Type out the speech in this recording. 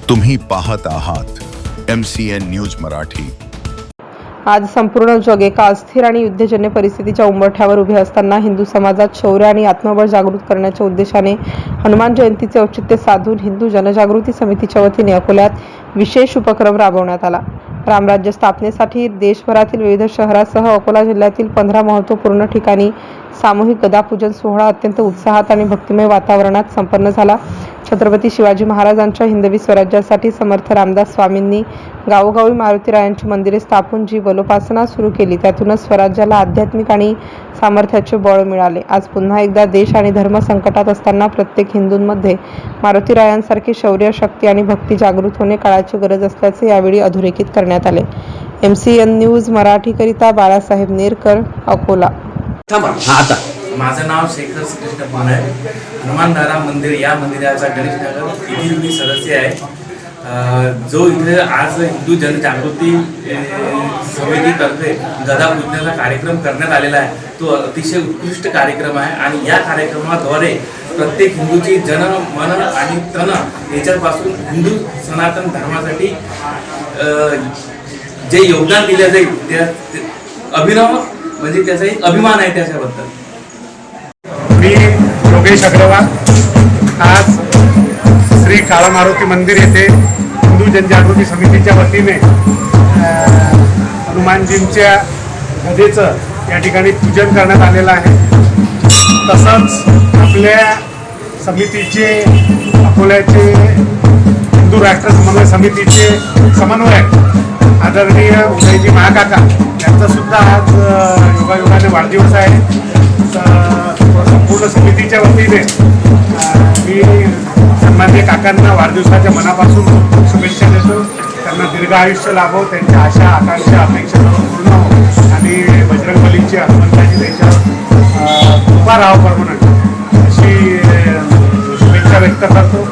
तुम्ही पाहत आहात MCN न्यूज मराठी। आज संपूर्ण जग एका अस्थिर आणि युद्धजन्य परिस्थितीच्या उंबरठ्यावर उभे असताना हिंदू समाजात शौर्य आणि आत्मबळ जागृत करण्याच्या उद्देशाने हनुमान जयंतीचे औचित्य साधून हिंदू जनजागृती समितीच्या वतीने अकोल्यात विशेष उपक्रम राबवण्यात आला। रामराज्य स्थापनेसाठी देशभरातील विविध शहरासह अकोला जिल्ह्यातील 15 महत्त्वपूर्ण ठिकाणी सामूहिक गदापूजन सोहळा अत्यंत उत्साहात आणि भक्तिमय वातावरणात संपन्न झाला। छत्रपती शिवाजी महाराजांच्या हिंदवी स्वराज्यासाठी समर्थ रामदास स्वामींनी गावोगावी मारुतीरायांची मंदिरे स्थापून जी बलोपासना सुरू केली, त्यातूनच स्वराज्याला आध्यात्मिक आणि सामर्थ्याचे बळ मिळाले। आज पुन्हा एकदा देश आणि धर्म संकटात असताना प्रत्येक हिंदूंमध्ये मारुतीरायांसारखे शौर्य, शक्ती आणि भक्ती जागृत होणे काळाची गरज असल्याचे यावेळी अधोरेखित करण्यात आले। MCN न्यूज मराठीकरिता बाळासाहेब नेरकर, अकोला। आता माझं नाव शेखर श्रीकृष्ण पान आहे। हनुमानधारा मंदिर या मंदिराचा गणेश नगर येथील मी सदस्य आहे। जो इथे आज हिंदू जनजागृती समितीतर्फे गदा पूजनाचा कार्यक्रम करण्यात आलेला आहे, तो अतिशय उत्कृष्ट कार्यक्रम आहे आणि या कार्यक्रमाद्वारे प्रत्येक हिंदूची जन मन आणि तन याच्यापासून हिंदू सनातन धर्मासाठी जे योगदान दिले जाईल त्या अभिनव म्हणजे त्याचा एक अभिमान आहे त्याच्याबद्दल। मी योगेश अग्रवाल आज श्री काळा मारुती मंदिर येथे हिंदू जनजागृती समितीच्या वतीने हनुमानजींच्या गदेचं या ठिकाणी पूजन करण्यात आलेलं आहे। तसंच आपल्या समितीचे अकोल्याचे हिंदू राष्ट्र समन्वय समितीचे समन्वयक आदरणीय उदयजी महाकाका यांचा सुद्धा आज योगायोगाने वाढदिवस आहे। संपूर्ण समितीच्या वतीने मी सन्माननीय काकांना वाढदिवसाच्या मनापासून शुभेच्छा देतो। त्यांना दीर्घ आयुष्य लाभो, त्यांच्या आशा आकांक्षा अपेक्षा सर्व पूर्ण हो आणि बजरंगबलीची हनुमंताची त्यांच्यावर कृपा राहो परमनंट अशी शुभेच्छा व्यक्त करतो।